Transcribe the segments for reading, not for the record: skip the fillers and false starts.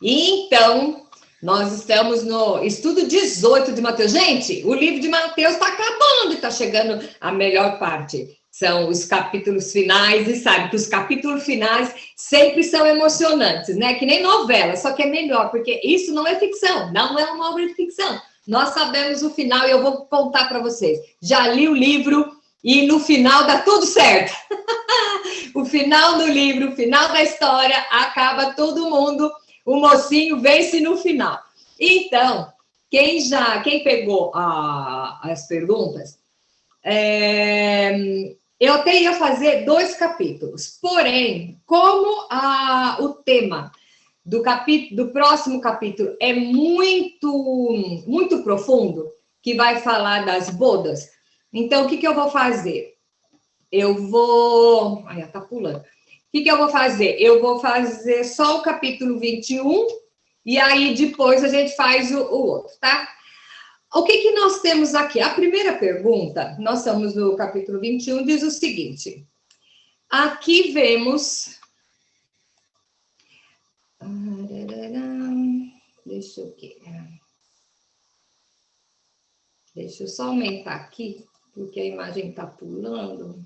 Então, nós estamos no estudo 18 de Mateus. Gente, o livro de Mateus está acabando e está chegando a melhor parte. São os capítulos finais, e sabe que os capítulos finais sempre são emocionantes, né? Que nem novela, só que é melhor, porque isso não é ficção, não é uma obra de ficção. Nós sabemos o final e eu vou contar para vocês. Já li o livro e no final dá tudo certo. O final do livro, o final da história, acaba todo mundo, o mocinho vence no final. Então, quem pegou as perguntas, eu até ia fazer 2 capítulos, porém, como o tema do próximo capítulo é muito profundo, que vai falar das bodas, então, o que eu vou fazer? Eu vou... Ai, tá pulando. O que eu vou fazer? Eu vou fazer só o capítulo 21, e aí depois a gente faz o outro, tá? O que nós temos aqui? A primeira pergunta, nós estamos no capítulo 21, diz o seguinte. Aqui vemos... Deixa eu só aumentar aqui, porque a imagem está pulando.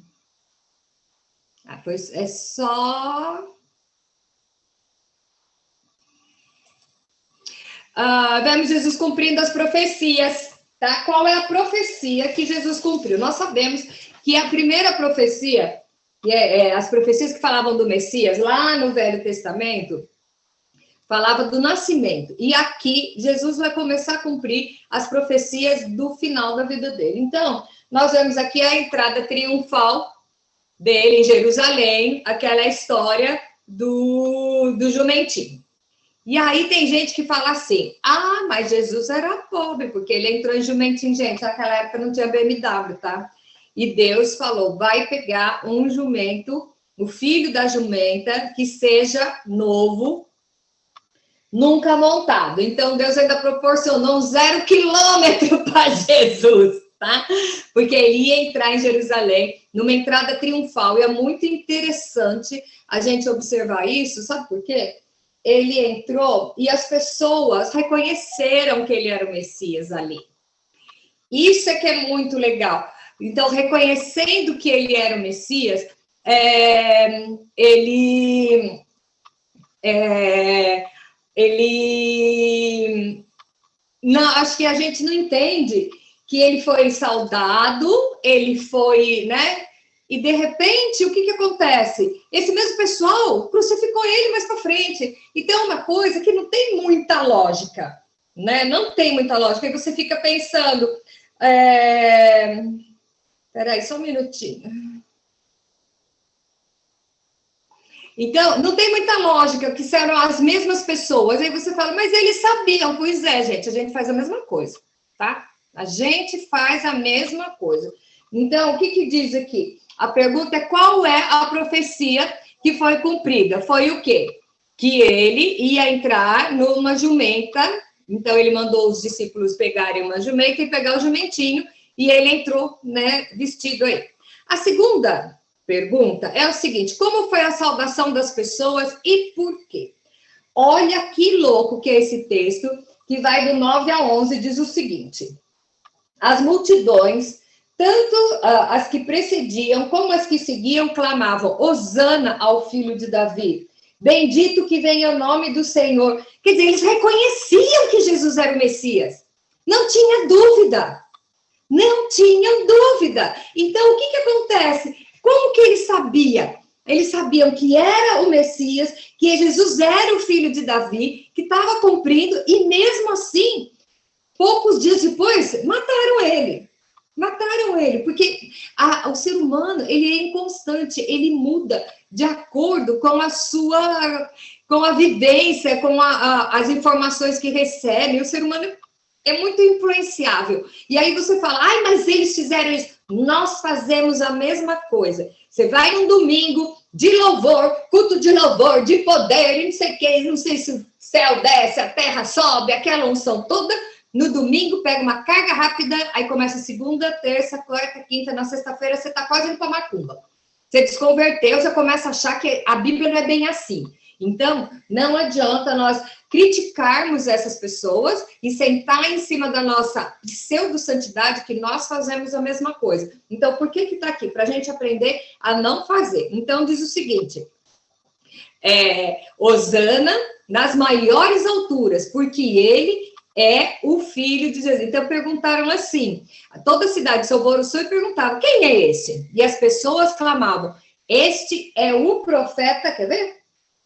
Pois é só... vemos Jesus cumprindo as profecias, tá? Qual é a profecia que Jesus cumpriu? Nós sabemos que a primeira profecia, as profecias que falavam do Messias, lá no Velho Testamento, falava do nascimento. E aqui, Jesus vai começar a cumprir as profecias do final da vida dele. Então, nós vemos aqui a entrada triunfal dele em Jerusalém, aquela história do jumentinho. E aí tem gente que fala assim, mas Jesus era pobre, porque ele entrou em jumentinho. Gente, naquela época não tinha BMW, tá? E Deus falou, vai pegar um jumento, o filho da jumenta, que seja novo, nunca montado. Então, Deus ainda proporcionou um 0 quilômetro para Jesus, tá? Porque ele ia entrar em Jerusalém, numa entrada triunfal. E é muito interessante a gente observar isso, sabe por quê? Ele entrou e as pessoas reconheceram que ele era o Messias ali. Isso é que é muito legal. Então, reconhecendo que ele era o Messias, não, acho que a gente não entende que ele foi saudado, ele foi, né? E, de repente, o que acontece? Esse mesmo pessoal crucificou ele mais para frente. Então, é uma coisa que não tem muita lógica, né? Não tem muita lógica. Aí você fica pensando... Peraí, só um minutinho. Então, não tem muita lógica, que serão as mesmas pessoas. Aí você fala, mas eles sabiam. Pois é, gente, a gente faz a mesma coisa, tá? A gente faz a mesma coisa. Então, o que diz aqui? A pergunta é qual é a profecia que foi cumprida? Foi o quê? Que ele ia entrar numa jumenta, então ele mandou os discípulos pegarem uma jumenta e pegar o jumentinho, e ele entrou, né, vestido aí. A segunda pergunta é o seguinte, como foi a salvação das pessoas e por quê? Olha que louco que é esse texto, que vai do 9 a 11, diz o seguinte, as multidões, tanto as que precediam como as que seguiam, clamavam, Hosana ao filho de Davi, bendito que venha o nome do Senhor. Quer dizer, eles reconheciam que Jesus era o Messias. Não tinha dúvida. Não tinham dúvida. Então, o que acontece? Como que eles sabiam? Eles sabiam que era o Messias, que Jesus era o filho de Davi, que estava cumprindo, e mesmo assim, poucos dias depois, mataram ele. Mataram ele, porque o ser humano, ele é inconstante, ele muda de acordo com com a vivência, com as informações que recebe. O ser humano é muito influenciável. E aí você fala, mas eles fizeram isso. Nós fazemos a mesma coisa. Você vai num domingo de louvor, culto de louvor, de poder, não sei o que, não sei se o céu desce, a terra sobe, aquela unção toda. No domingo, pega uma carga rápida, aí começa segunda, terça, quarta, quinta, na sexta-feira, você está quase indo para macumba. Você desconverteu, você começa a achar que a Bíblia não é bem assim. Então, não adianta nós criticarmos essas pessoas e sentar em cima da nossa pseudo-santidade, que nós fazemos a mesma coisa. Então, por que está aqui? Para a gente aprender a não fazer. Então, diz o seguinte, Hosana nas maiores alturas, porque ele é o filho de Jesus. Então, perguntaram assim, toda a cidade de Alvoroçou e perguntavam, quem é esse? E as pessoas clamavam, este é o profeta, quer ver?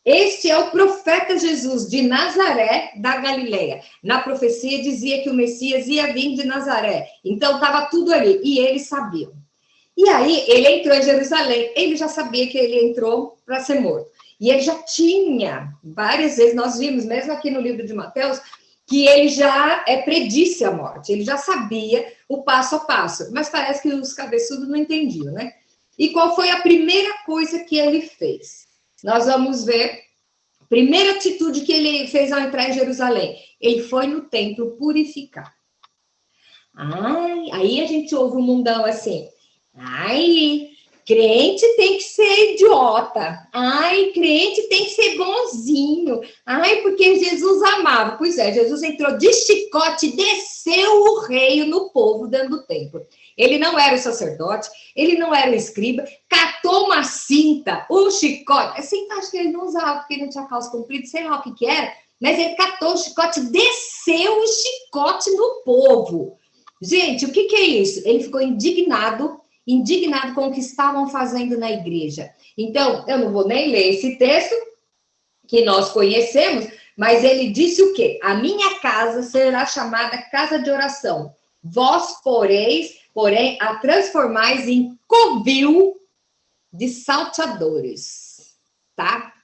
Este é o profeta Jesus de Nazaré da Galileia. Na profecia dizia que o Messias ia vir de Nazaré. Então, estava tudo ali. E eles sabiam. E aí, ele entrou em Jerusalém. Ele já sabia que ele entrou para ser morto. E ele já tinha, várias vezes, nós vimos, mesmo aqui no livro de Mateus, que ele já predisse a morte. Ele já sabia o passo a passo. Mas parece que os cabeçudos não entendiam, né? E qual foi a primeira coisa que ele fez? Nós vamos ver a primeira atitude que ele fez ao entrar em Jerusalém. Ele foi no templo purificar. Ai, aí a gente ouve um mundão assim. Ai, crente tem que ser idiota. Ai, crente tem que ser bonzinho. Ai, porque Jesus amava. Pois é, Jesus entrou de chicote, desceu o reino no povo dentro do templo. Ele não era o sacerdote, ele não era o escriba, catou uma cinta, um chicote. A cinta acho que ele não usava, porque ele não tinha calça comprida, sei lá o que era, mas ele catou o chicote, desceu o chicote no povo. Gente, o que é isso? Ele ficou indignado com o que estavam fazendo na igreja. Então, eu não vou nem ler esse texto, que nós conhecemos, mas ele disse o quê? A minha casa será chamada casa de oração. Vós, porém, a transformais em covil de salteadores. Tá?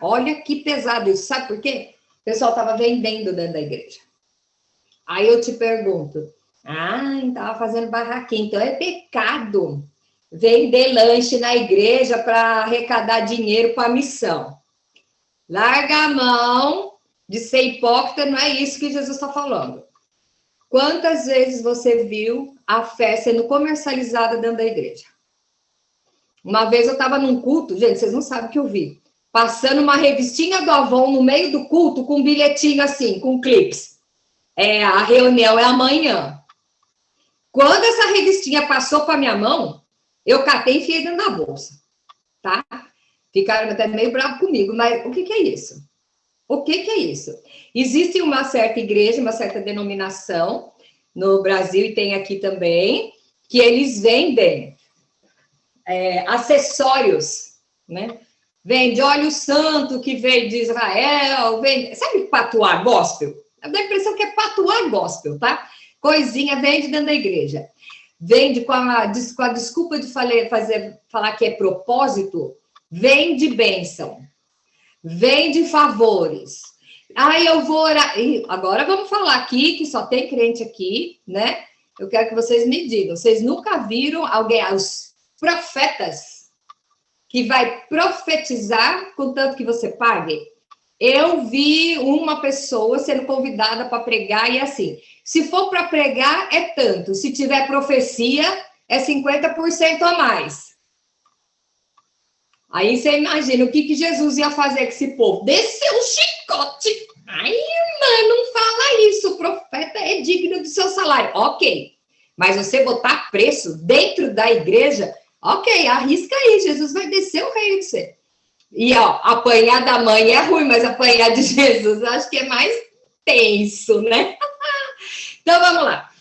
Olha que pesado isso. Sabe por quê? O pessoal estava vendendo dentro da igreja. Aí eu te pergunto, estava fazendo barraquinha, então é pecado vender lanche na igreja para arrecadar dinheiro para a missão. Larga a mão de ser hipócrita, não é isso que Jesus está falando. Quantas vezes você viu a fé sendo comercializada dentro da igreja? Uma vez eu estava num culto, gente, vocês não sabem o que eu vi. Passando uma revistinha do Avon no meio do culto com um bilhetinho assim, com clips. A reunião é amanhã. Quando essa revistinha passou para minha mão, eu catei e enfiei dentro da bolsa. Tá? Ficaram até meio bravos comigo, mas o que é isso? O que é isso? Existe uma certa igreja, uma certa denominação no Brasil e tem aqui também, que eles vendem acessórios, né? Vende óleo santo que veio de Israel, vende, sabe patuá gospel? Dá a impressão que é patuá gospel, tá? Coisinha vende dentro da igreja. Vende com a desculpa de falar que é propósito, vende bênção. Vende favores. Eu vou orar. E agora vamos falar aqui, que só tem crente aqui, né? Eu quero que vocês me digam. Vocês nunca viram os profetas que vai profetizar contanto que você pague? Eu vi uma pessoa sendo convidada para pregar e assim, se for para pregar, é tanto. Se tiver profecia, é 50% a mais. Aí você imagina o que Jesus ia fazer com esse povo? Desceu o chicote. Ai, irmã, não fala isso. O profeta é digno do seu salário. Ok. Mas você botar preço dentro da igreja, ok, arrisca aí. Jesus vai descer o reino de você. E, apanhar da mãe é ruim, mas apanhar de Jesus eu acho que é mais tenso, né? Então, vamos lá.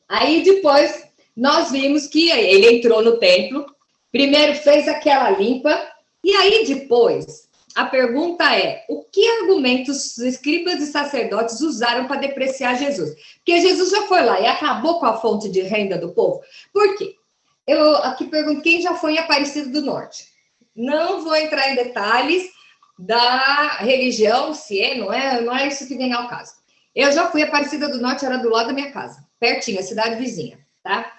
Aí, depois, nós vimos que ele entrou no templo, primeiro fez aquela limpa, e aí depois, a pergunta é, o que argumentos os escribas e sacerdotes usaram para depreciar Jesus? Porque Jesus já foi lá e acabou com a fonte de renda do povo. Por quê? Eu aqui pergunto, quem já foi em Aparecida do Norte? Não vou entrar em detalhes da religião, se não é isso que vem ao caso. Eu já fui a Aparecida do Norte, era do lado da minha casa, pertinho, a cidade vizinha, tá?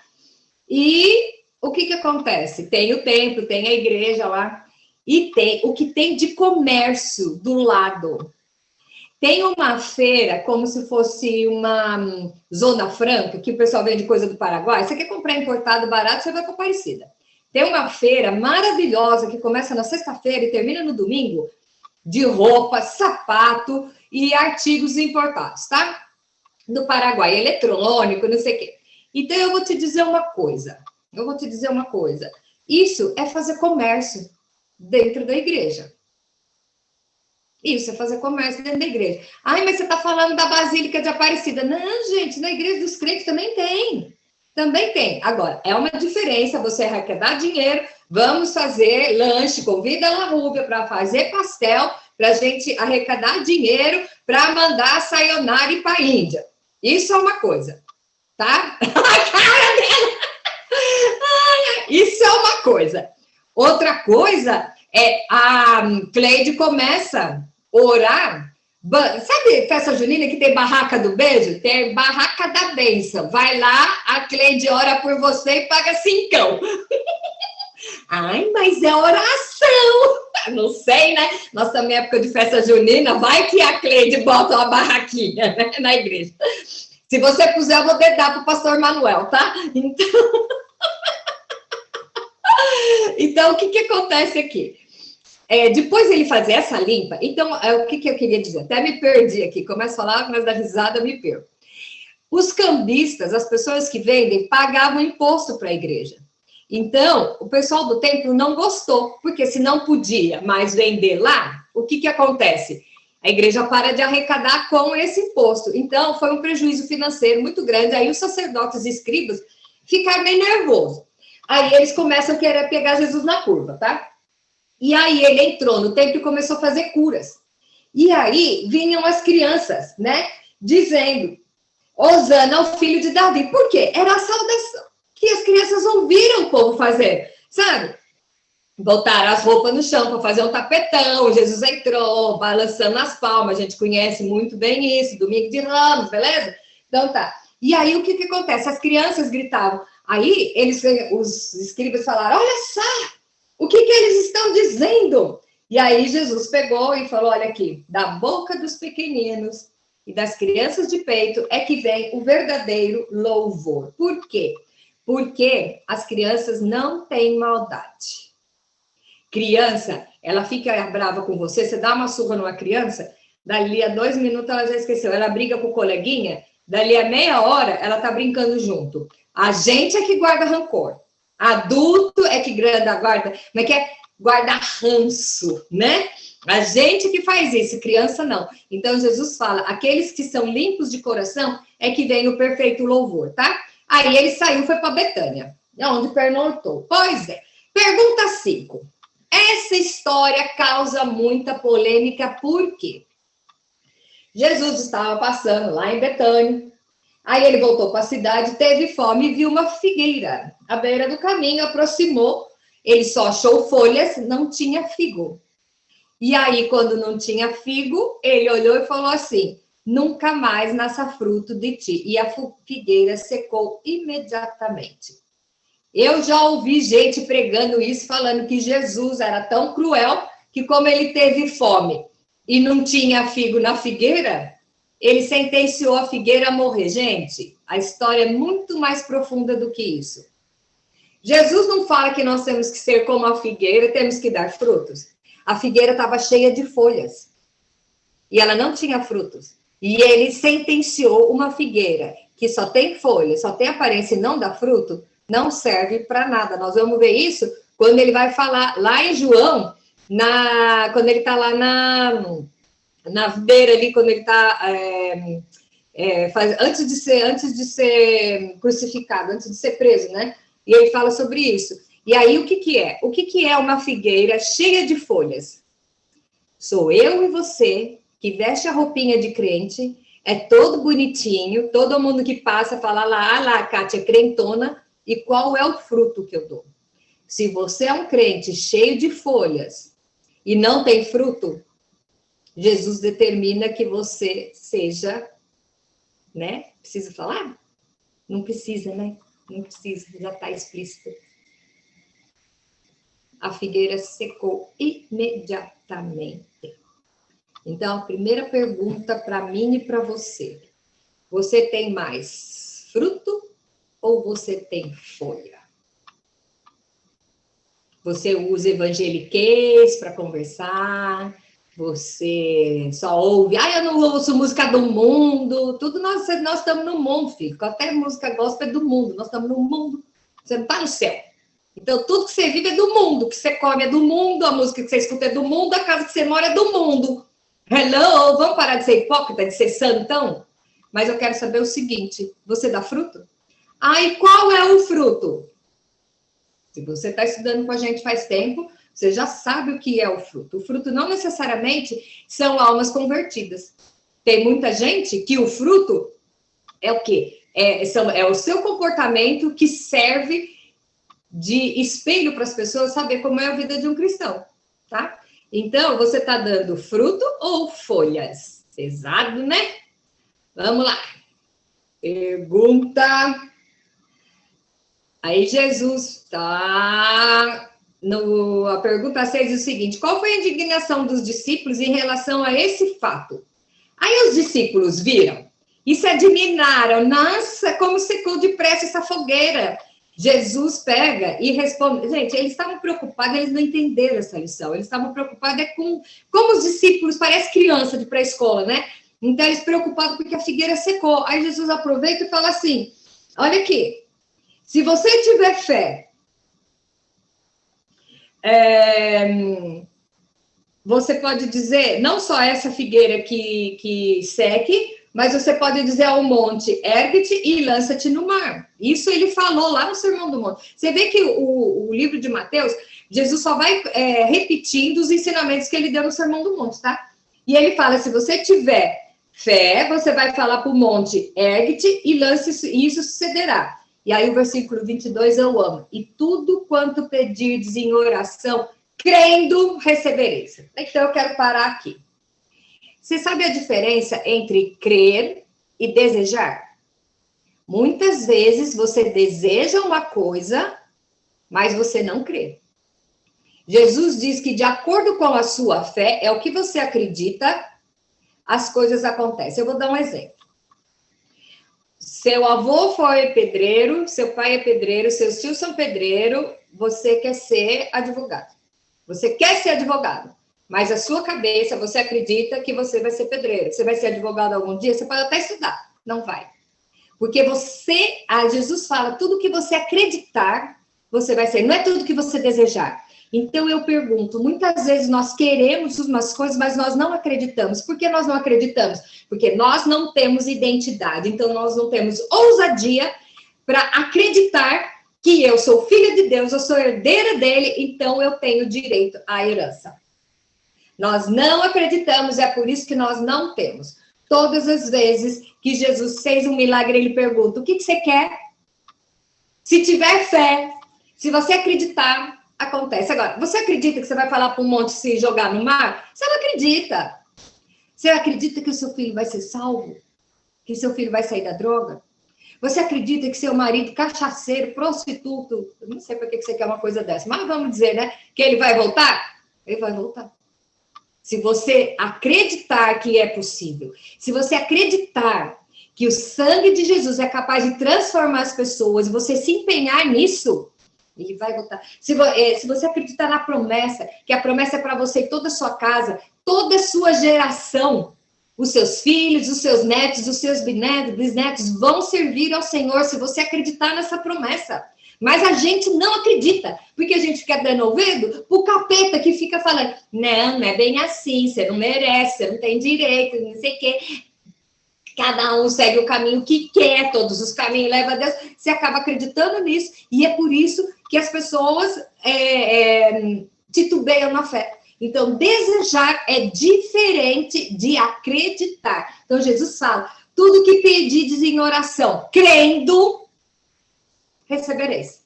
E o que acontece? Tem o templo, tem a igreja lá, e tem o que tem de comércio do lado. Tem uma feira, como se fosse uma zona franca, que o pessoal vende coisa do Paraguai. Você quer comprar importado barato, você vai para Aparecida. Tem uma feira maravilhosa que começa na sexta-feira e termina no domingo, de roupa, sapato e artigos importados, tá? Do Paraguai, eletrônico, não sei o quê. Então, eu vou te dizer uma coisa. Isso é fazer comércio dentro da igreja. Isso é fazer comércio dentro da igreja. Ai, mas você está falando da Basílica de Aparecida. Não, gente, na igreja dos crentes também tem. Também tem. Agora, é uma diferença você arrecadar dinheiro, vamos fazer lanche, convida a La Rúbia para fazer pastel, para a gente arrecadar dinheiro para mandar a sayonara para a Índia. Isso é uma coisa, tá? A cara dela! Isso é uma coisa. Outra coisa é a Cleide começa a orar. Sabe festa junina que tem barraca do beijo? Tem barraca da bênção. Vai lá, a Cleide ora por você e paga 5. Ai, mas é oração. Não sei, né? Nossa, minha época de festa junina, vai que a Cleide bota uma barraquinha, né, na igreja. Se você puser, eu vou dedar para o pastor Manuel, tá? Então, o que acontece aqui? Depois ele fazer essa limpa, então, o que eu queria dizer? Até me perdi aqui, começo a falar, mas da risada me perco. Os cambistas, as pessoas que vendem, pagavam imposto para a igreja. Então, o pessoal do templo não gostou, porque se não podia mais vender lá, o que acontece? A igreja para de arrecadar com esse imposto. Então, foi um prejuízo financeiro muito grande. Aí os sacerdotes e escribas ficaram bem nervosos. Aí eles começam a querer pegar Jesus na curva, tá? E aí ele entrou no templo e começou a fazer curas. E aí vinham as crianças, né? Dizendo, Hosana ao filho de Davi. Por quê? Era a saudação que as crianças ouviram o povo fazer, sabe? Botaram as roupas no chão para fazer um tapetão, Jesus entrou, balançando as palmas, a gente conhece muito bem isso, Domingo de Ramos, beleza? Então tá. E aí o que acontece? As crianças gritavam, aí os escribas falaram, olha só, o que eles estão dizendo? E aí Jesus pegou e falou, olha aqui, da boca dos pequeninos e das crianças de peito é que vem o verdadeiro louvor. Por quê? Porque as crianças não têm maldade. Criança, ela fica brava com você, você dá uma surra numa criança, dali a 2 minutos ela já esqueceu, ela briga com o coleguinha, dali a meia hora ela tá brincando junto. A gente é que guarda rancor. Adulto é que guarda, como é que é? Guarda ranço, né? A gente que faz isso, criança não. Então Jesus fala, aqueles que são limpos de coração é que vem o perfeito louvor, tá? Aí ele saiu, foi para Betânia, onde pernoitou. Pois é. Pergunta 5. Essa história causa muita polêmica, por quê? Jesus estava passando lá em Betânia, aí ele voltou para a cidade, teve fome e viu uma figueira à beira do caminho, aproximou, ele só achou folhas, não tinha figo. E aí, quando não tinha figo, ele olhou e falou assim, nunca mais nasça fruto de ti. E a figueira secou imediatamente. Eu já ouvi gente pregando isso, falando que Jesus era tão cruel que como ele teve fome e não tinha figo na figueira, ele sentenciou a figueira a morrer. Gente, a história é muito mais profunda do que isso. Jesus não fala que nós temos que ser como a figueira, temos que dar frutos. A figueira estava cheia de folhas e ela não tinha frutos. E ele sentenciou uma figueira que só tem folha, só tem aparência e não dá fruto, não serve para nada. Nós vamos ver isso quando ele vai falar lá em João, quando ele está lá na beira ali, quando ele está antes de ser crucificado, antes de ser preso, né? E ele fala sobre isso. E aí, o que é? O que é uma figueira cheia de folhas? Sou eu e você, que veste a roupinha de crente, é todo bonitinho, todo mundo que passa fala lá, a Kátia é crentona, e qual é o fruto que eu dou? Se você é um crente cheio de folhas e não tem fruto, Jesus determina que você seja, né? Precisa falar? Não precisa, né? Não precisa, já está explícito. A figueira secou imediatamente. Então, a primeira pergunta para mim e para você. Você tem mais fruto ou você tem folha? Você usa evangeliquez para conversar? Você só ouve, eu não ouço música do mundo, tudo nós estamos no mundo, filho. Até música gospel é do mundo, nós estamos no mundo, você não está no céu. Então, tudo que você vive é do mundo, o que você come é do mundo, a música que você escuta é do mundo, a casa que você mora é do mundo. Hello, vamos parar de ser hipócrita, de ser santão? Mas eu quero saber o seguinte, você dá fruto? E qual é o fruto? Se você está estudando com a gente faz tempo, você já sabe o que é o fruto. O fruto não necessariamente são almas convertidas. Tem muita gente que o fruto é o quê? É o seu comportamento que serve de espelho para as pessoas saber como é a vida de um cristão, tá? Então, você está dando fruto ou folhas? Pesado, né? Vamos lá. Pergunta. Aí Jesus tá... A pergunta 6 diz o seguinte: qual foi a indignação dos discípulos em relação a esse fato? Aí os discípulos viram e se admiraram. Nossa, como secou depressa essa fogueira. Jesus pega e responde. Gente, eles estavam preocupados, eles não entenderam essa lição. Eles estavam preocupados com como os discípulos, parece criança de pré-escola, né? Então, eles preocupados porque a figueira secou. Aí Jesus aproveita e fala assim: olha aqui, se você tiver fé, você pode dizer, não só essa figueira que seque, mas você pode dizer ao monte, ergue-te e lança-te no mar. Isso ele falou lá no Sermão do Monte. Você vê que o livro de Mateus, Jesus só vai repetindo os ensinamentos que ele deu no Sermão do Monte, tá? E ele fala, se você tiver fé, você vai falar para o monte, ergue-te e lance-se, e isso sucederá. E aí o versículo 22 eu amo. E tudo quanto pedirdes em oração, crendo, recebereis. Então eu quero parar aqui. Você sabe a diferença entre crer e desejar? Muitas vezes você deseja uma coisa, mas você não crê. Jesus diz que de acordo com a sua fé, é o que você acredita, as coisas acontecem. Eu vou dar um exemplo. Seu avô foi pedreiro, seu pai é pedreiro, seus tios são pedreiro, você quer ser advogado. Você quer ser advogado, mas a sua cabeça, você acredita que você vai ser pedreiro. Você vai ser advogado algum dia? Você pode até estudar, não vai. Porque Jesus fala, tudo que você acreditar, você vai ser. Não é tudo que você desejar. Então, eu pergunto, muitas vezes nós queremos umas coisas, mas nós não acreditamos. Por que nós não acreditamos? Porque nós não temos identidade. Então, nós não temos ousadia para acreditar que eu sou filha de Deus, eu sou herdeira dele, então eu tenho direito à herança. Nós não acreditamos, é por isso que nós não temos. Todas as vezes que Jesus fez um milagre, ele pergunta, o que você quer? Se tiver fé, se você acreditar, acontece. Agora, você acredita que você vai falar para um monte se jogar no mar? Você não acredita. Você acredita que o seu filho vai ser salvo? Que seu filho vai sair da droga? Você acredita que seu marido, cachaceiro, prostituto, eu não sei por que você quer uma coisa dessa, mas vamos dizer, né? Que ele vai voltar? Ele vai voltar. Se você acreditar que é possível, se você acreditar que o sangue de Jesus é capaz de transformar as pessoas, e você se empenhar nisso, ele vai voltar. Se você acreditar na promessa, que a promessa é para você e toda a sua casa, toda a sua geração, os seus filhos, os seus netos, os seus bisnetos vão servir ao Senhor se você acreditar nessa promessa. Mas a gente não acredita, porque a gente fica dando ouvido pro capeta que fica falando, não é bem assim, você não merece, você não tem direito, não sei o quê. Cada um segue o caminho que quer, todos os caminhos levam a Deus. Você acaba acreditando nisso, e é por isso que as pessoas titubeiam na fé. Então, desejar é diferente de acreditar. Então, Jesus fala, tudo que pedides em oração, crendo, recebereis.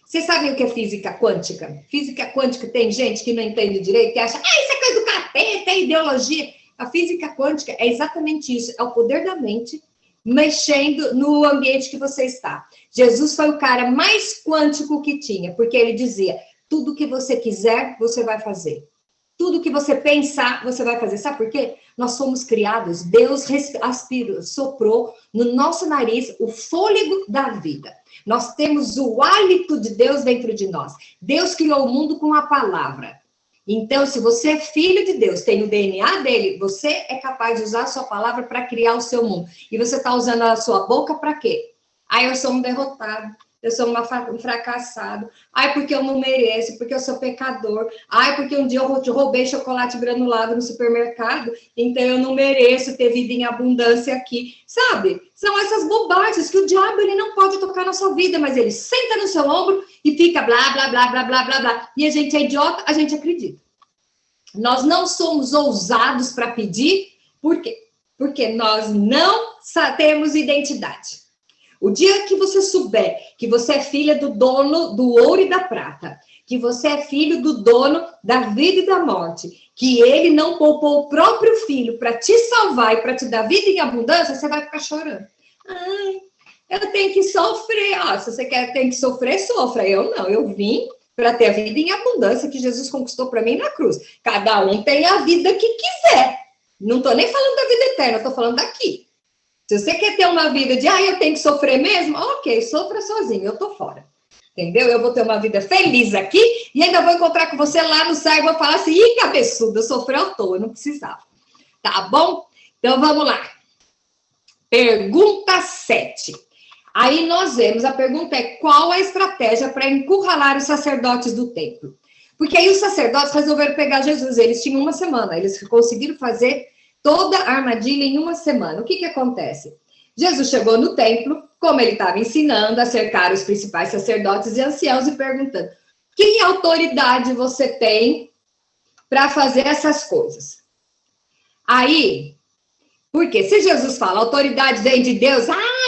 Vocês sabem o que é física quântica? Física quântica tem gente que não entende direito, que acha, isso é coisa do capeta, é ideologia. A física quântica é exatamente isso, é o poder da mente mexendo no ambiente que você está. Jesus foi o cara mais quântico que tinha, porque ele dizia, tudo que você quiser, você vai fazer. Tudo que você pensar, você vai fazer. Sabe por quê? Nós fomos criados, Deus soprou no nosso nariz o fôlego da vida. Nós temos o hálito de Deus dentro de nós. Deus criou o mundo com a palavra. Então, se você é filho de Deus, tem o DNA dele, você é capaz de usar a sua palavra para criar o seu mundo. E você está usando a sua boca para quê? Ah, eu sou um derrotado, eu sou um fracassado. Ai, porque eu não mereço, porque eu sou pecador. Ai, porque um dia eu roubei chocolate granulado no supermercado, então eu não mereço ter vida em abundância aqui. Sabe? São essas bobagens que o diabo ele não pode tocar na sua vida, mas ele senta no seu ombro e fica blá, blá, blá, blá, blá, blá, blá. E a gente é idiota, a gente acredita. Nós não somos ousados para pedir, por quê? Porque nós não temos identidade. O dia que você souber que você é filha do dono do ouro e da prata, que você é filho do dono da vida e da morte, que ele não poupou o próprio filho para te salvar e para te dar vida em abundância, você vai ficar chorando. Ai, eu tenho que sofrer. Ah, se você tem que sofrer, sofra. Eu não, eu vim para ter a vida em abundância que Jesus conquistou para mim na cruz. Cada um tem a vida que quiser. Não estou nem falando da vida eterna, estou falando daqui. Se você quer ter uma vida de, eu tenho que sofrer mesmo, ok, sofra sozinho, eu tô fora. Entendeu? Eu vou ter uma vida feliz aqui e ainda vou encontrar com você lá no céu e vou falar assim, ih, cabeçuda, sofreu à toa, não precisava. Tá bom? Então, vamos lá. Pergunta 7. Aí nós vemos, a pergunta é, qual a estratégia para encurralar os sacerdotes do templo? Porque aí os sacerdotes resolveram pegar Jesus, eles tinham uma semana, eles conseguiram fazer toda a armadilha em uma semana. O que acontece? Jesus chegou no templo, como ele estava ensinando, a cercar os principais sacerdotes e anciãos e perguntando, que autoridade você tem para fazer essas coisas? Aí, porque se Jesus fala, a autoridade vem de Deus,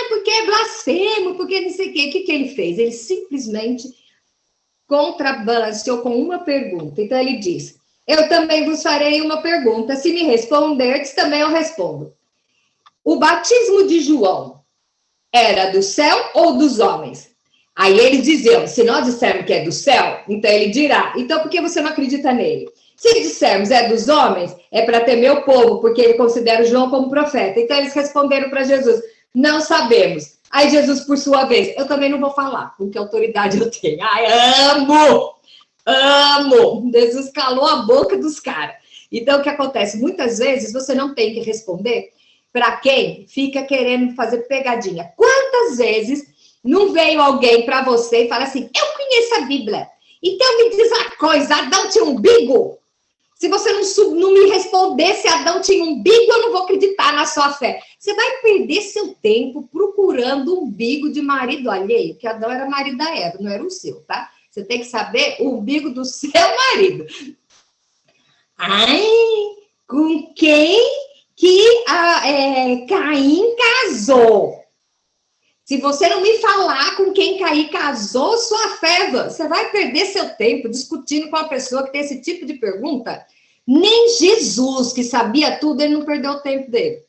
porque é blasfemo, porque não sei o quê. O que ele fez? Ele simplesmente contrabalanceou com uma pergunta. Então ele diz, eu também vos farei uma pergunta, se me responderdes, também eu respondo. O batismo de João era do céu ou dos homens? Aí eles diziam, se nós dissermos que é do céu, então ele dirá, então por que você não acredita nele? Se dissermos é dos homens, é para temer o povo, porque ele considera João como profeta. Então eles responderam para Jesus, não sabemos. Aí Jesus, por sua vez, eu também não vou falar, com que autoridade eu tenho. Ai, amo! Jesus calou a boca dos caras. Então, o que acontece? Muitas vezes você não tem que responder para quem fica querendo fazer pegadinha. Quantas vezes não veio alguém para você e fala assim, eu conheço a Bíblia, então me diz uma coisa, Adão tinha umbigo? Se você não me responder se Adão tinha umbigo, eu não vou acreditar na sua fé. Você vai perder seu tempo procurando o umbigo de marido alheio, que Adão era marido da Eva, não era o seu, tá? Você tem que saber o umbigo do seu marido. Ai, com quem que Caim casou? Se você não me falar com quem Caim casou, sua fé, você vai perder seu tempo discutindo com uma pessoa que tem esse tipo de pergunta. Nem Jesus, que sabia tudo, ele não perdeu o tempo dele.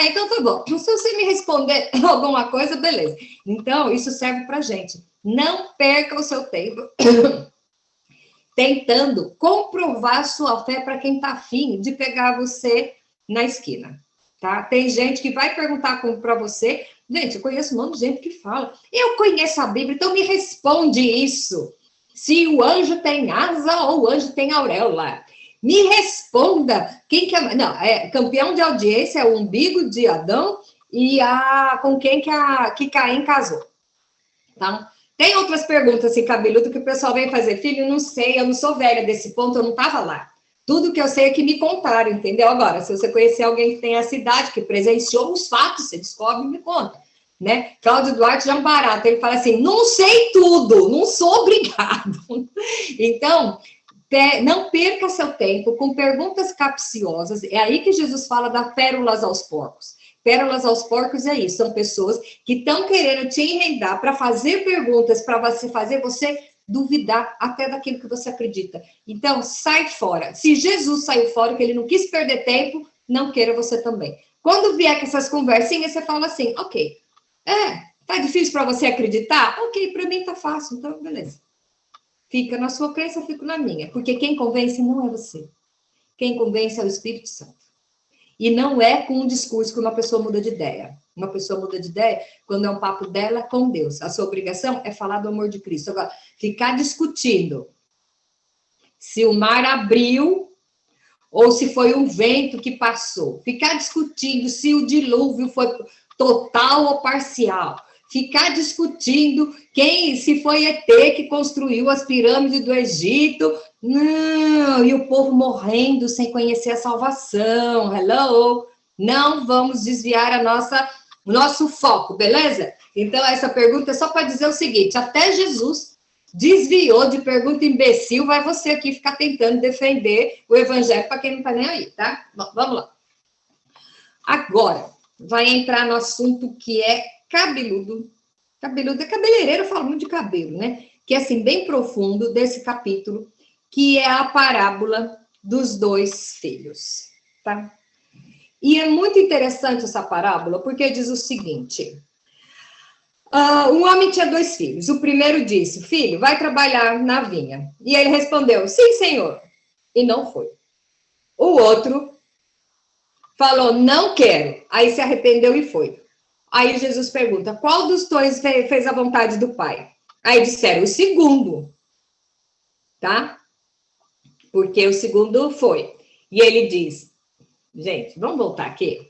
Então tá bom. Se você me responder alguma coisa, beleza. Então, isso serve pra gente. Não perca o seu tempo tentando comprovar sua fé para quem tá afim de pegar você na esquina, tá? Tem gente que vai perguntar para você, gente, eu conheço um monte de gente que fala, eu conheço a Bíblia, então me responde isso. Se o anjo tem asa ou o anjo tem auréola. Me responda. Quem que é... Não, campeão de audiência é o umbigo de Adão e com quem que Caim casou. Tá? Tem outras perguntas assim, cabeludo, que o pessoal vem fazer. Filho, não sei, eu não sou velha desse ponto, eu não estava lá. Tudo que eu sei é que me contaram, entendeu? Agora, se você conhecer alguém que tem essa idade, que presenciou os fatos, você descobre e me conta. Né? Cláudio Duarte já é um barato. Ele fala assim, não sei tudo, não sou obrigado. Então... não perca seu tempo com perguntas capciosas. É aí que Jesus fala da pérolas aos porcos. Pérolas aos porcos é isso. São pessoas que estão querendo te enredar para fazer perguntas, para fazer você duvidar até daquilo que você acredita. Então, sai fora. Se Jesus saiu fora, que ele não quis perder tempo, não queira você também. Quando vier com essas conversinhas, você fala assim, ok, tá difícil para você acreditar? Ok, para mim tá fácil, então beleza. Fica na sua crença, eu fico na minha. Porque quem convence não é você. Quem convence é o Espírito Santo. E não é com um discurso que uma pessoa muda de ideia. Uma pessoa muda de ideia quando é um papo dela com Deus. A sua obrigação é falar do amor de Cristo. Agora, ficar discutindo se o mar abriu ou se foi um vento que passou. Ficar discutindo se o dilúvio foi total ou parcial. Ficar discutindo se foi ET que construiu as pirâmides do Egito. Não, e o povo morrendo sem conhecer a salvação. Hello! Não vamos desviar o nosso foco, beleza? Então, essa pergunta é só para dizer o seguinte, até Jesus desviou de pergunta imbecil, vai você aqui ficar tentando defender o evangelho para quem não está nem aí, tá? Bom, vamos lá. Agora, vai entrar no assunto que é cabeludo. Cabeludo é cabeleireiro, eu falo muito de cabelo, né? Que é, assim, bem profundo desse capítulo, que é a parábola dos 2 filhos, tá? E é muito interessante essa parábola, porque diz o seguinte... um homem tinha 2 filhos. O primeiro disse, filho, vai trabalhar na vinha. E ele respondeu, sim, senhor. E não foi. O outro falou, não quero. Aí se arrependeu e foi. Aí Jesus pergunta, qual dos 2 fez a vontade do pai? Aí disseram, o segundo. Tá? Porque o segundo foi. E ele diz, gente, vamos voltar aqui.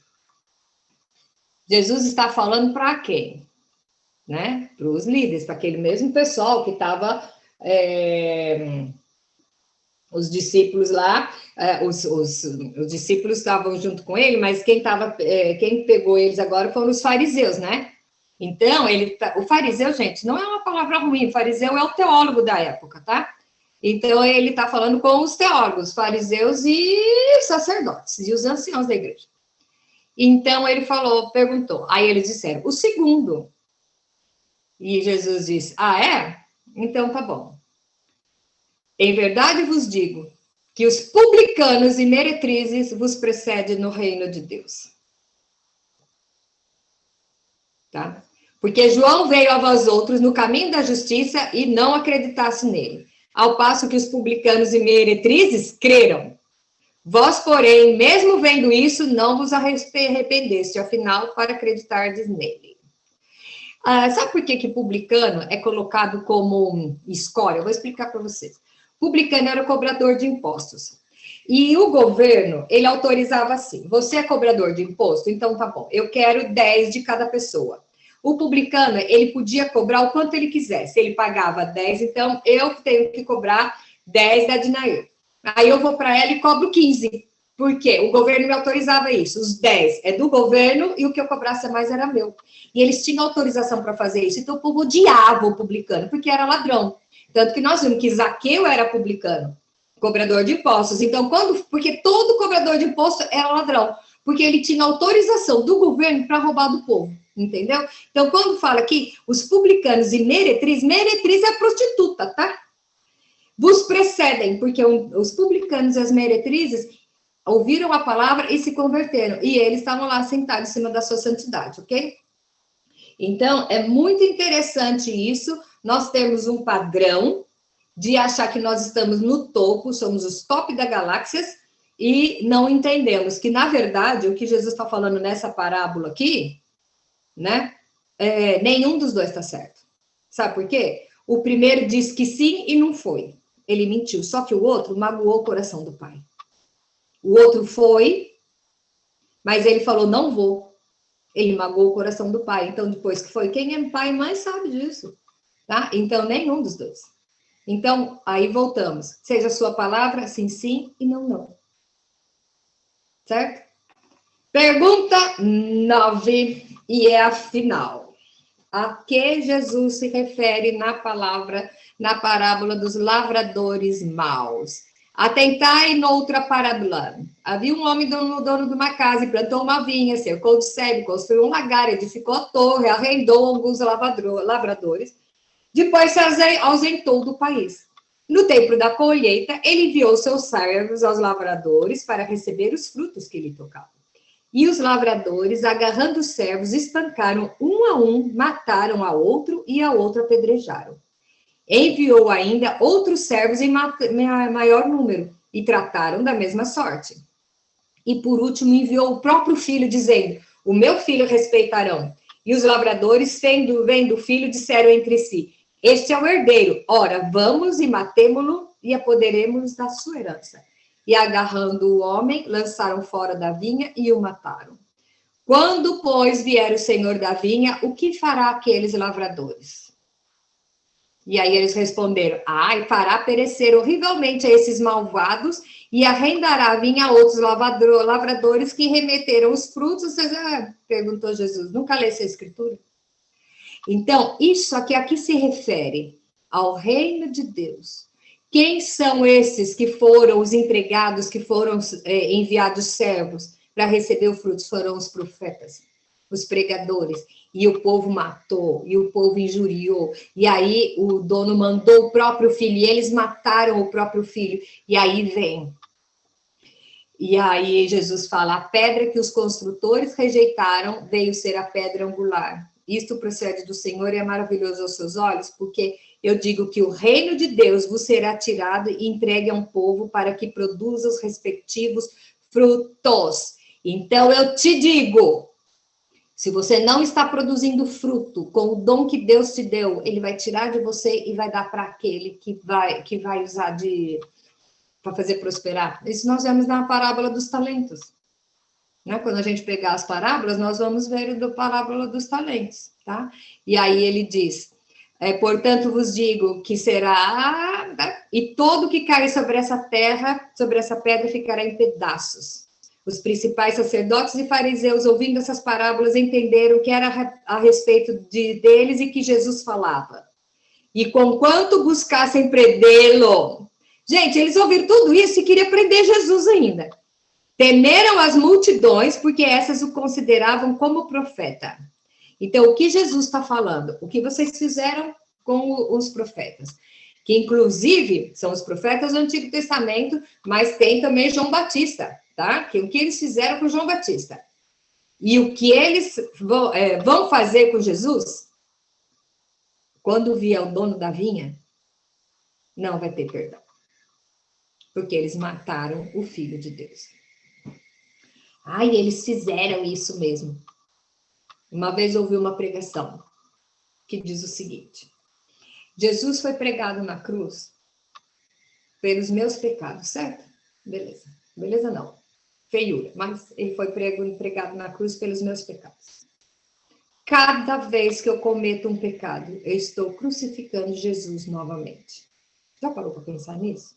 Jesus está falando para quem? Né? Para os líderes, para aquele mesmo pessoal que estava, os discípulos lá, os discípulos estavam junto com ele, mas quem pegou eles agora foram os fariseus, né? Então, o fariseu, gente, não é uma palavra ruim, o fariseu é o teólogo da época, tá? Então, ele está falando com os teólogos, fariseus e sacerdotes, e os anciãos da igreja. Então, ele perguntou, aí eles disseram, o segundo. E Jesus disse, é? Então tá bom. Em verdade vos digo que os publicanos e meretrizes vos precedem no reino de Deus. Tá? Porque João veio a vós outros no caminho da justiça e não acreditasse nele. Ao passo que os publicanos e meretrizes creram. Vós, porém, mesmo vendo isso, não vos arrependeste, afinal, para acreditardes nele. Sabe por que publicano é colocado como escória? Eu vou explicar para vocês. Publicano era cobrador de impostos. E o governo, ele autorizava assim, você é cobrador de imposto? Então tá bom, eu quero 10 de cada pessoa. O publicano, ele podia cobrar o quanto ele quisesse. Ele pagava 10, então eu tenho que cobrar 10 da Dinair. Aí eu vou para ela e cobro 15. Por quê? O governo me autorizava isso. Os 10 é do governo e o que eu cobrasse a mais era meu. E eles tinham autorização para fazer isso. Então o povo odiava o publicano, porque era ladrão. Tanto que nós vimos que Zaqueu era publicano, cobrador de impostos. Então, porque todo cobrador de imposto era ladrão, porque ele tinha autorização do governo para roubar do povo, entendeu? Então, quando fala aqui, os publicanos e meretriz é prostituta, tá? Vos precedem, porque os publicanos e as meretrizes ouviram a palavra e se converteram, e eles estavam lá sentados em cima da sua santidade, ok? Então, é muito interessante isso, nós temos um padrão de achar que nós estamos no topo, somos os top da galáxias, e não entendemos que, na verdade, o que Jesus está falando nessa parábola aqui, né, nenhum dos dois está certo. Sabe por quê? O primeiro disse que sim e não foi. Ele mentiu, só que o outro magoou o coração do pai. O outro foi, mas ele falou, não vou. Ele magoou o coração do pai. Então, depois que foi, quem é pai e mãe sabe disso, tá? Então, nenhum dos dois. Então, aí voltamos. Seja a sua palavra, sim, sim, e não, não. Certo? Pergunta 9, e é a final. A que Jesus se refere na parábola dos lavradores maus? Atentai noutra parábola. Havia um homem dono de uma casa e plantou uma vinha, cercou de cedro, construiu um lagar, edificou a torre, arrendou alguns lavradores. Depois se ausentou do país. No tempo da colheita, ele enviou seus servos aos lavradores para receber os frutos que lhe tocavam. E os lavradores, agarrando os servos, espancaram um a um, mataram a outro e a outro apedrejaram. Enviou ainda outros servos em maior número e trataram da mesma sorte. E por último enviou o próprio filho, dizendo, o meu filho respeitarão. E os lavradores, vendo o filho, disseram entre si, este é o herdeiro, ora, vamos e matemo-lo e apoderemos da sua herança. E agarrando o homem, lançaram fora da vinha e o mataram. Quando, pois, vier o senhor da vinha, o que fará aqueles lavradores? E aí eles responderam, fará perecer horrivelmente a esses malvados e arrendará a vinha a outros lavradores que remeteram os frutos. Perguntou Jesus, nunca lê essa escritura? Então, isso aqui se refere ao reino de Deus. Quem são esses que foram os empregados, que foram enviados servos para receber os frutos? Foram os profetas, os pregadores. E o povo matou, e o povo injuriou. E aí o dono mandou o próprio filho, e eles mataram o próprio filho. E aí vem. E aí Jesus fala, a pedra que os construtores rejeitaram veio ser a pedra angular. Isto procede do Senhor e é maravilhoso aos seus olhos, porque eu digo que o reino de Deus vos será tirado e entregue a um povo para que produza os respectivos frutos. Então eu te digo, se você não está produzindo fruto com o dom que Deus te deu, ele vai tirar de você e vai dar para aquele que vai usar para fazer prosperar. Isso nós vemos na parábola dos talentos. Né? Quando a gente pegar as parábolas, nós vamos ver a parábola dos talentos, tá? E aí ele diz, portanto vos digo que será, e todo que cair sobre essa terra, sobre essa pedra, ficará em pedaços. Os principais sacerdotes e fariseus, ouvindo essas parábolas, entenderam que era a respeito deles e que Jesus falava. E conquanto buscassem prendê-lo... Gente, eles ouviram tudo isso e queriam prender Jesus ainda. Temeram as multidões, porque essas o consideravam como profeta. Então, o que Jesus está falando? O que vocês fizeram com os profetas? Que, inclusive, são os profetas do Antigo Testamento, mas tem também João Batista, tá? Que o que eles fizeram com João Batista. E o que eles vão fazer com Jesus? Quando vier o dono da vinha, não vai ter perdão. Porque eles mataram o Filho de Deus. Eles fizeram isso mesmo. Uma vez ouvi uma pregação que diz o seguinte: Jesus foi pregado na cruz pelos meus pecados, certo? Beleza. Beleza não. Feiura. Mas ele foi pregado na cruz pelos meus pecados. Cada vez que eu cometo um pecado, eu estou crucificando Jesus novamente. Já parou para pensar nisso?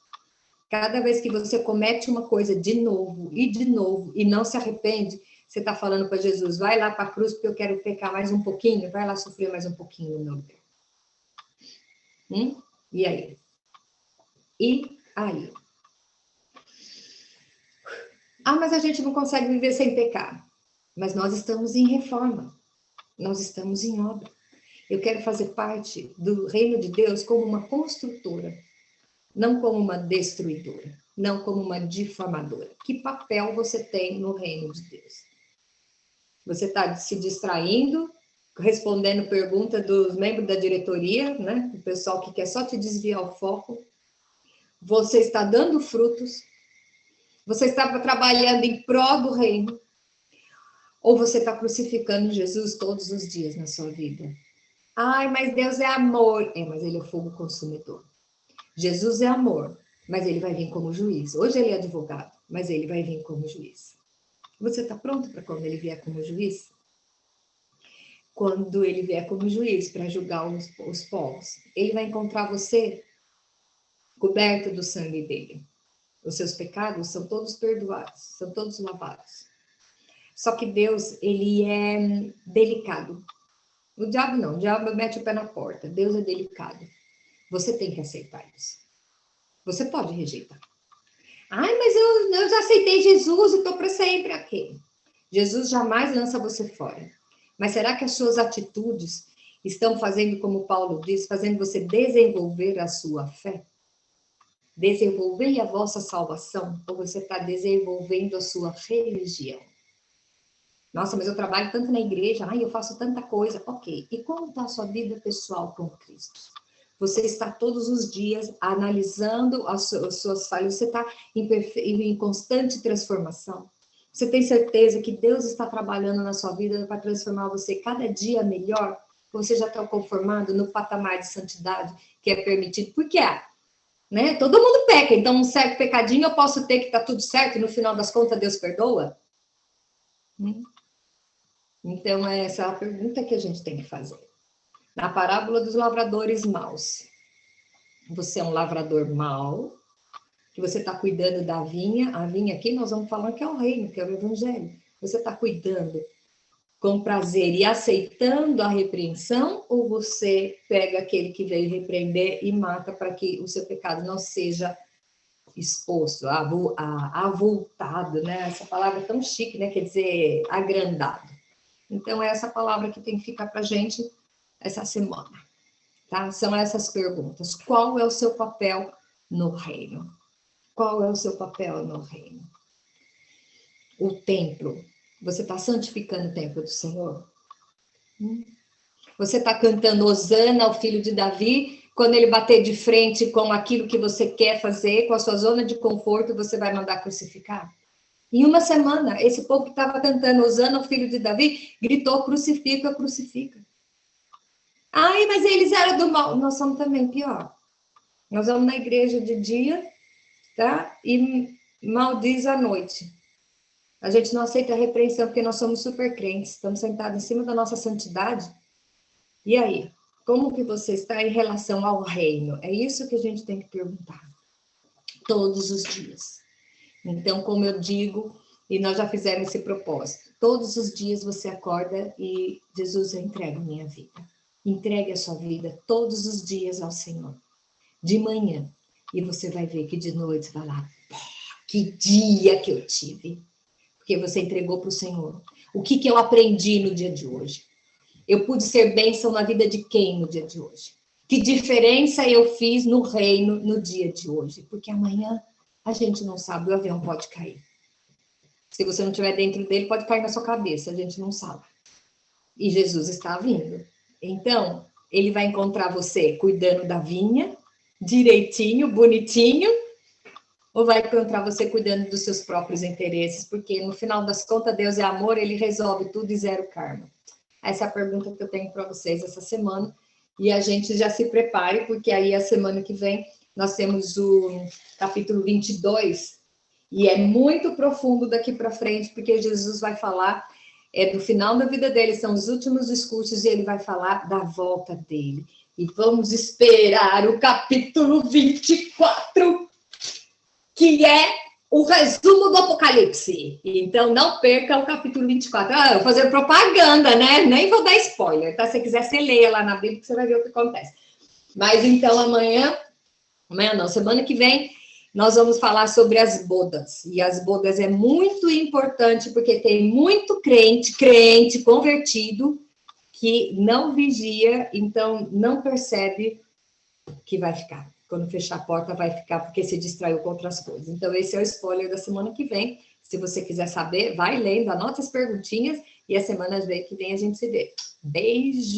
Cada vez que você comete uma coisa de novo e não se arrepende, você está falando para Jesus, vai lá para a cruz porque eu quero pecar mais um pouquinho, vai lá sofrer mais um pouquinho no meu lugar. E aí? E aí? Mas a gente não consegue viver sem pecar. Mas nós estamos em reforma. Nós estamos em obra. Eu quero fazer parte do reino de Deus como uma construtora. Não como uma destruidora, não como uma difamadora. Que papel você tem no reino de Deus? Você está se distraindo, respondendo pergunta dos membros da diretoria, né? O pessoal que quer só te desviar o foco. Você está dando frutos. Você está trabalhando em prol do reino. Ou você está crucificando Jesus todos os dias na sua vida? Mas Deus é amor. Mas ele é fogo consumidor. Jesus é amor, mas ele vai vir como juiz. Hoje ele é advogado, mas ele vai vir como juiz. Você está pronto para quando ele vier como juiz? Quando ele vier como juiz para julgar os povos, ele vai encontrar você coberto do sangue dele. Os seus pecados são todos perdoados, são todos lavados. Só que Deus, ele é delicado. O diabo não, o diabo mete o pé na porta. Deus é delicado. Você tem que aceitar isso. Você pode rejeitar. Mas eu já aceitei Jesus e estou para sempre aqui. Jesus jamais lança você fora. Mas será que as suas atitudes estão fazendo, como Paulo diz, fazendo você desenvolver a sua fé? Desenvolver a vossa salvação? Ou você está desenvolvendo a sua religião? Nossa, mas eu trabalho tanto na igreja, eu faço tanta coisa. Ok, e como está a sua vida pessoal com Cristo? Você está todos os dias analisando as suas falhas, você está em constante transformação. Você tem certeza que Deus está trabalhando na sua vida para transformar você cada dia melhor? Você já está conformado no patamar de santidade que é permitido? Por quê? né? Todo mundo peca, então um certo pecadinho eu posso ter que tá tudo certo, e no final das contas Deus perdoa? Então, essa é a pergunta que a gente tem que fazer. Na parábola dos lavradores maus, você é um lavrador mau, que você está cuidando da vinha, a vinha aqui nós vamos falar que é o reino, que é o evangelho. Você está cuidando com prazer e aceitando a repreensão, ou você pega aquele que veio repreender e mata para que o seu pecado não seja exposto, avultado, né? Essa palavra é tão chique, né? Quer dizer, agrandado. Então, é essa palavra que tem que ficar para a gente essa semana, tá? São essas perguntas. Qual é o seu papel no reino? Qual é o seu papel no reino? O templo. Você está santificando o templo do Senhor? Você está cantando Hosana ao filho de Davi, quando ele bater de frente com aquilo que você quer fazer, com a sua zona de conforto, você vai mandar crucificar? Em uma semana, esse povo que estava cantando Hosana ao filho de Davi, gritou, crucifica, crucifica. Ai, mas eles eram do mal. Nós somos também pior. Nós vamos na igreja de dia, tá? E maldiz à noite. A gente não aceita a repreensão porque nós somos super crentes, estamos sentados em cima da nossa santidade. E aí? Como que você está em relação ao reino? É isso que a gente tem que perguntar. Todos os dias. Então, como eu digo, e nós já fizemos esse propósito, todos os dias você acorda e Jesus, eu entrego a minha vida. Entregue a sua vida todos os dias ao Senhor. De manhã. E você vai ver que de noite vai lá, que dia que eu tive. Porque você entregou para o Senhor. O que eu aprendi no dia de hoje? Eu pude ser bênção na vida de quem no dia de hoje? Que diferença eu fiz no reino no dia de hoje? Porque amanhã a gente não sabe, o avião pode cair. Se você não estiver dentro dele, pode cair na sua cabeça, a gente não sabe. E Jesus está vindo. Então, ele vai encontrar você cuidando da vinha, direitinho, bonitinho, ou vai encontrar você cuidando dos seus próprios interesses? Porque no final das contas, Deus é amor, ele resolve tudo e zero karma. Essa é a pergunta que eu tenho para vocês essa semana. E a gente já se prepare, porque aí a semana que vem nós temos o capítulo 22, e é muito profundo daqui para frente, porque Jesus vai falar do final da vida dele, são os últimos discursos, e ele vai falar da volta dele. E vamos esperar o capítulo 24, que é o resumo do Apocalipse. Então, não perca o capítulo 24. Ah, eu vou fazer propaganda, né? Nem vou dar spoiler, tá? Se você quiser, você leia lá na Bíblia, que você vai ver o que acontece. Mas, então, amanhã não, semana que vem, nós vamos falar sobre as bodas. E as bodas é muito importante, porque tem muito crente convertido, que não vigia, então não percebe que vai ficar. Quando fechar a porta, vai ficar porque se distraiu com outras coisas. Então, esse é o spoiler da semana que vem. Se você quiser saber, vai lendo, anota as perguntinhas e a semana que vem a gente se vê. Beijo!